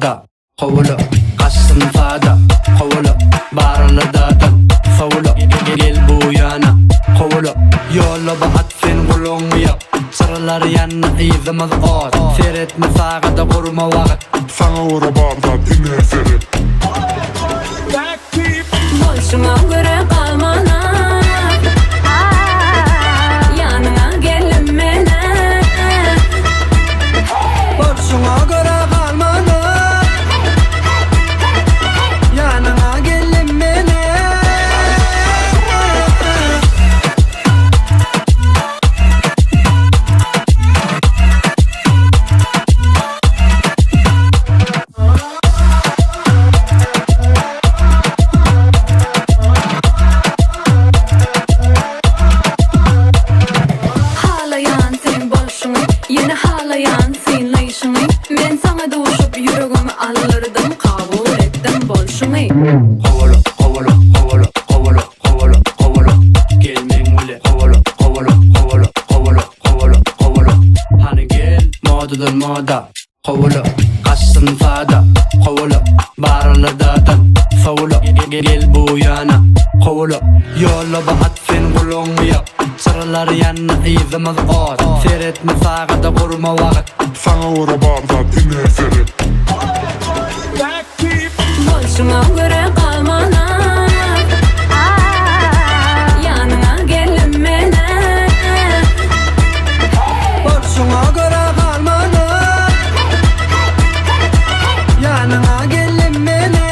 moda Kovulu kaçsın fada Kovulu barılı dağdan Favulu gel bu yana Kovulu yolla bahat fen kulunu yap Sarılar yanına izimiz ot Seyretme sağda kurma vakit Sana uğra bağdan ine ferit Boşuma göre kalmana yanına gelin mene Boşuna göre kalmadı Yanına gelin beni Halayan sen boşunu yine halayan sen layışını Men sana doğuşup yüreğimi alırdım kabul ettim boşunu Kovulu kovulu kovulu kovulu kovulu kovulu Gelmen öyle kovulu kovulu kovulu kovulu kovulu kovulu Hani gel modadan moda Kovulu kaçsın fada Kovulu barılı dağdan Favulu gel bu yana Kovulu yolla bahat fen kulunu yap Sarılar yanına izimiz ot Seyretme sağda kurma vakit Sana uğra bağdan ine ferit Boşuma göre kalmana yanına gelin mene Boşuna göre kalmadı Yanına gelin beni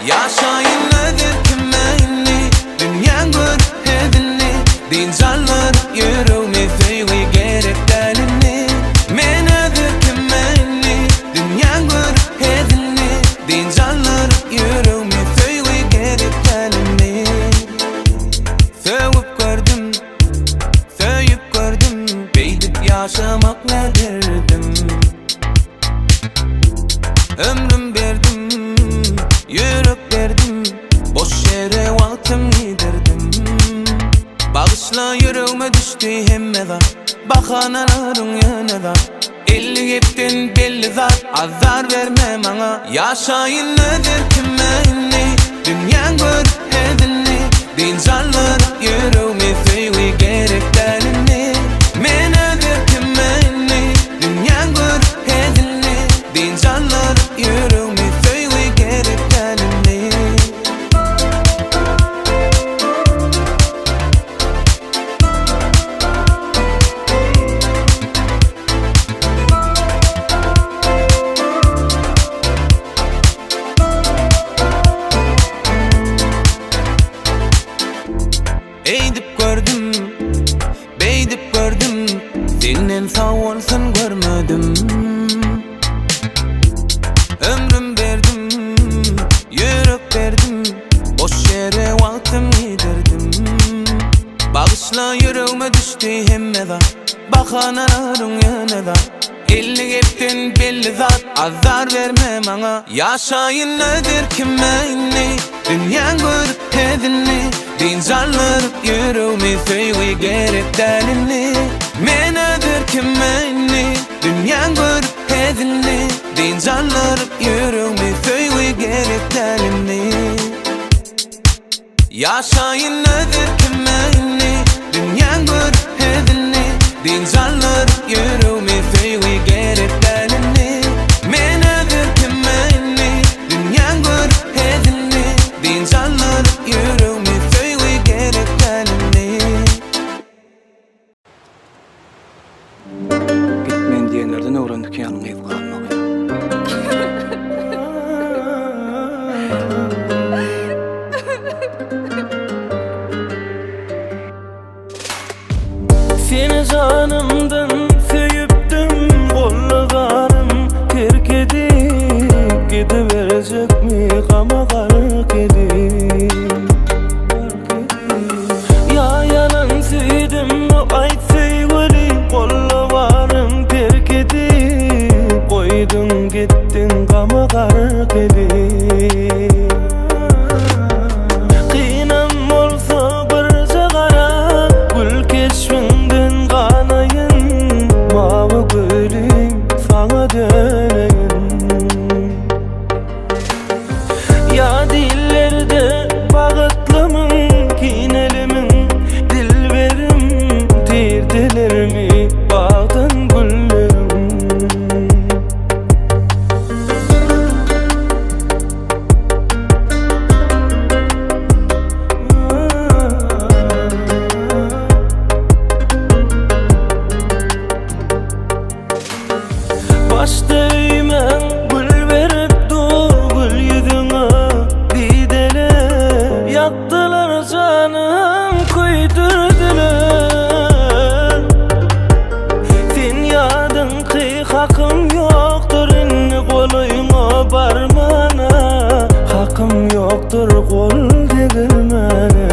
Yaşayın nedir kime inni Dünyan gör hedini Din canlar yüreğimi feyli gerek delini Men nedir kime inni Dünyan gör hedini Din canlar yüreğimi feyli gerek delini Sevip gördüm Sevip gördüm Beydip yaşamak nedirdim Ömrüm verdim Yürek verdim Boş yere vaktim giderdim Bağışla yüreğime düştü hemmeda Bakanaların yanında Elli gittin belli zat Azar verme bana Yaşayın nedir kime inni Dünyan gör hedini Din canlar yüreğime feyli gerek delini Men nedir kime inni Dünyan gör hedini Din canlar yüreğime feyli gerek delini Eğdip gördüm, beydip gördüm Senin sağ olsun görmedim Ömrüm verdim, yürek verdim Boş yere vaktim giderdim Bağışla yüreğime düştü hemmeda Bakanaların yanında Elli gittin belli zat Azar verme bana Yaşayın nedir kime inni Dünyan gör hedini Din canlar yüreğimi feyli gerek delini Men nedir kime inni Dünyan gör hedini Din canlar yüreğimi feyli gerek delini Yaşayın nedir kime inni Dünyan gör hedini Din canlar yüreğimi feyli gerek delini Men nedir kime inni Dünyan gör hedini Din canlar yüreğimi feyli gerek delini Gitmeyin diyenlerden öğrendik yanına yıl kalmak. yoktur kol tegilmene.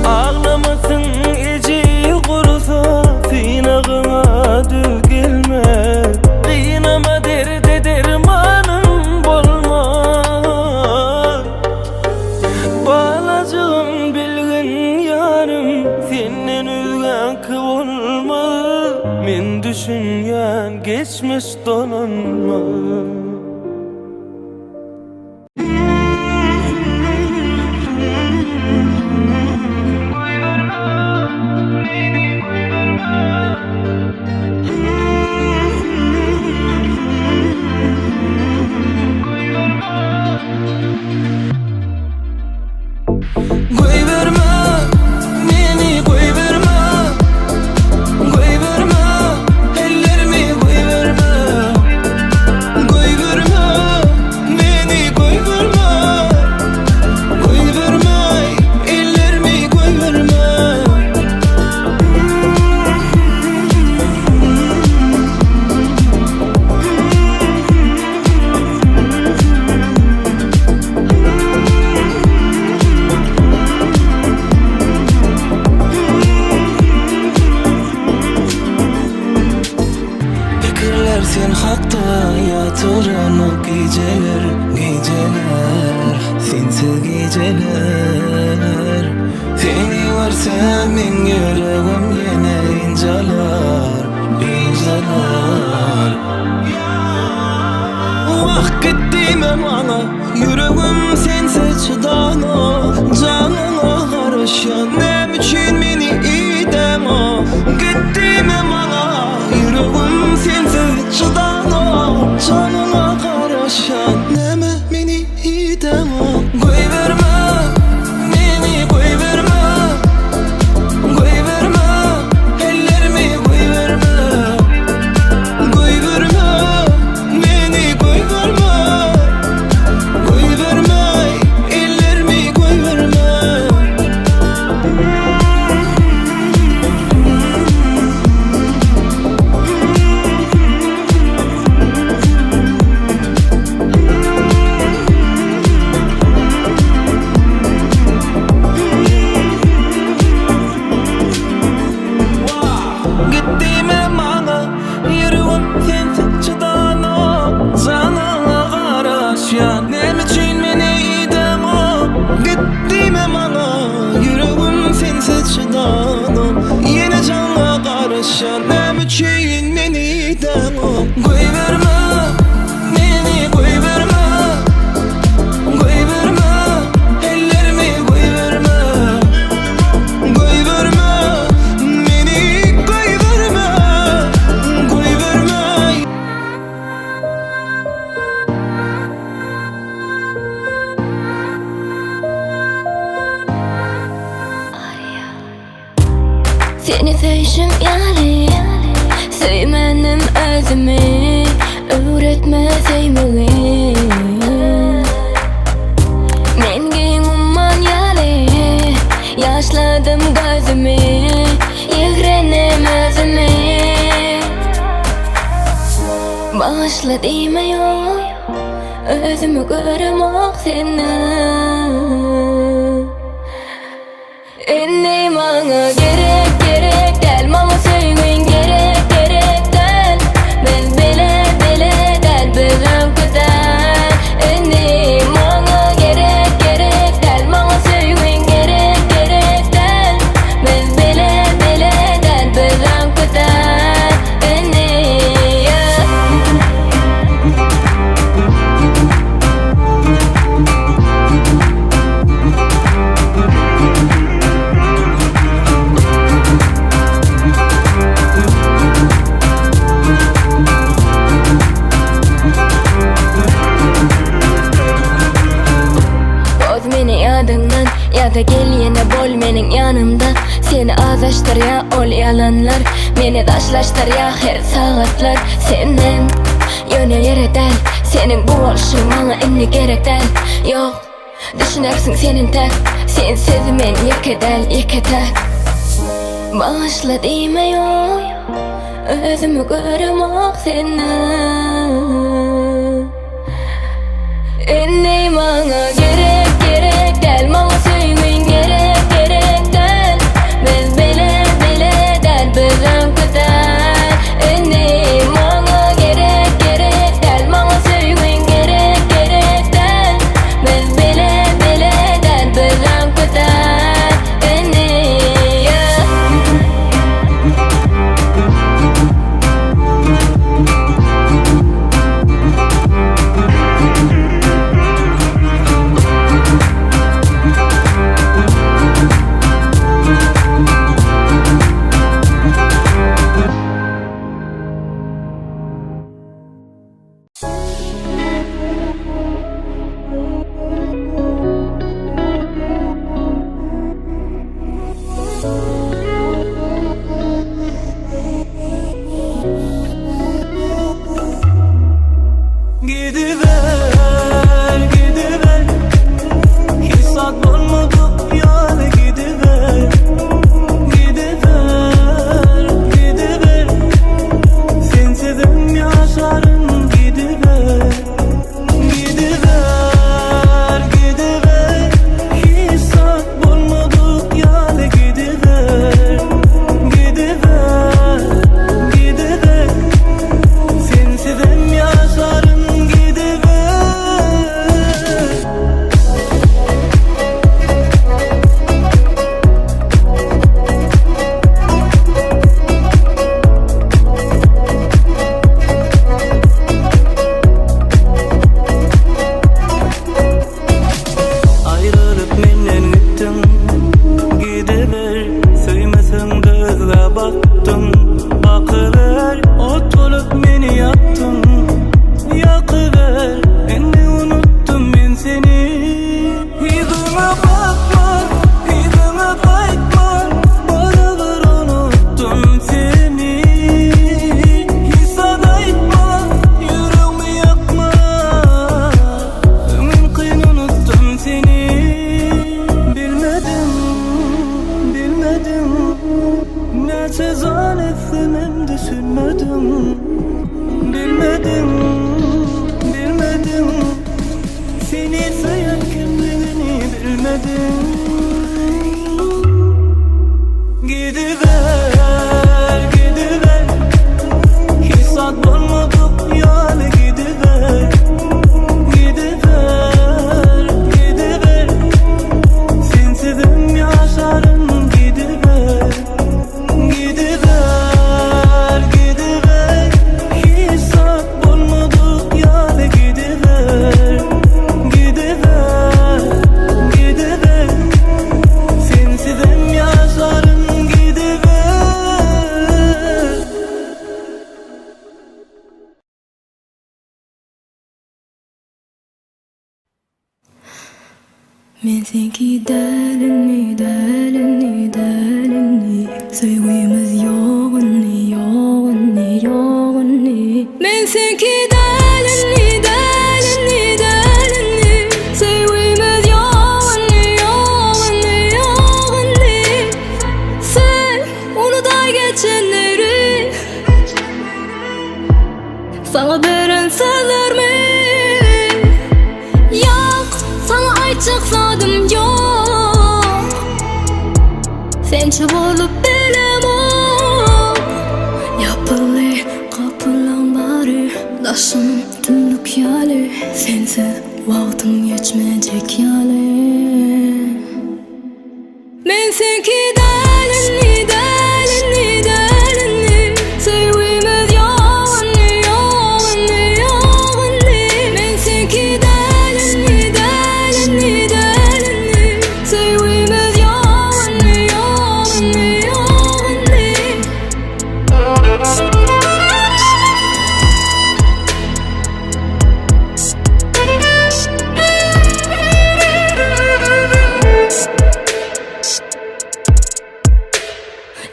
Ağlamasın ecil kurusa sinagına düz gelme. Kıynama derde dermanım bolmaz. Balacığım bilgin yarım senden üzgün olmaz. Men düşünyen geçmiş donanmaz. Sen hakta yatıran o geceler, geceler, sensiz geceler. Seni görsem men yüreğim yine incalar, incalar. Vakitime bana yüreğim sensiz çıdana. Canına karışan nem için beni idema. Gittiğime bana yüreğim sensiz çıdana. Canına karışan neme beni idema. Koy verme beni, koy verme, koy verme ellerimi, koy verme, koy verme beni, koy verme, koy verme ellerimi, koy verme. Gittiğime bana yüreğim sensiz çıdana. Canına karışan nem için beni idema. Gittiğime bana yüreğim sensiz çıdana. Yine canına karışan nem için beni idema. Koy verme beni, koy verme, koy verme ellerimi, koy verme, koy verme beni, koy verme, koy verme. Seni sevişim yani sevmenim özümü. Öğretme sevmeyi. Men giyinumman yani yaşladım gözümü. Yigrenim özümü. Bağışla deme yok, özümü göremok seni. Enne bana gerek gerek del, bana sevgin gerek gerek del. Ben bile bile del, bilen güzel. Enne bana gerek gerek del, bana sevgin gerek gerek del. Ben bile bile del, bilen güzel. Enne ya da gel yine bol menin yanımda. Seni azlaştır ya ol yalanlar, beni taşlaştır ya her saatlar. Senden yöne yere del, senin bu oluşun bana inni gerek del. Yok düşünersin senin tek, sensiz men yekedel yeketek. Bağışla deme yok, özümü göremok seni. Indi maňa gerek gerek del, maňa söýgüň gerek gerek del. Biz bile bile del bilen köter. Indi maňa gerek gerek del, maňa söýgüň gerek gerek del. Biz bile bile del bilen köter. Indi Gidiver, gidiver, hissat bulmadık yani gidiver. Gidiver, gidiver, sensizim yaşarım gidiver. Gidiver, gidiver, hissat bulmadık yani gidiver. Gidiver, gidiver, sensizim yaşarım gidiver. Ayrılıp menden gittin, gidiver. Söýmeseň gözle baktın, bakıver. Otulup meni yaktın, yakıver. Endi unuttum men seni. Yüzüme bakma, yüzüme bakma, barabir unuttum seni. Hissat aytma, yüreğimi yakma, ömrüm unuttum seni. Bilmedim, bilmedim, neçe zanetsin hem düşünmedim. Bilmedim, bilmedim, seni sayan kimliğini bilmedim. Gidiver, gidiver, hissat bulmadık yani gidiver. Gidiver, gidiver, sensizim yaşarım gidiver. Gidiver, gidiver, hissat bulmadık yani gidiver. Gidiver, gidiver, sensizim yaşarım gidiver. Men senki dälinni, dälinni, dälinni. Söýgümiz ýogunni, ýogunni, ýogunni. Men senki dälinni, dälinni, dälinni. Söýgümiz ýogunni, ýogunni, ýogunni. Sen unuta geçenleri, sana beren sözlerimi. Yok, sana aytjak sadım yok. Sençi bolup bilemok. Yapılı kapılan bari, daşım tümlük ýaly. Sensiz wagtyň geçmejek ýaly. Men senki dälinni, dälinni, dälinni. Söýgümiz ýogunni, ýogunni, ýogunni. Men senki dälinni, dälinni, dälinni. Söýgümiz ýogunni, ýogunni, ýogunni.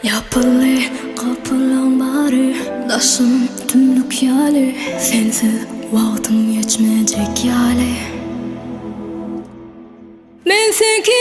Yapılı kapılan bari, daşım tümlük ýaly. Sensiz wagtyň geçmejek ýaly. Men senki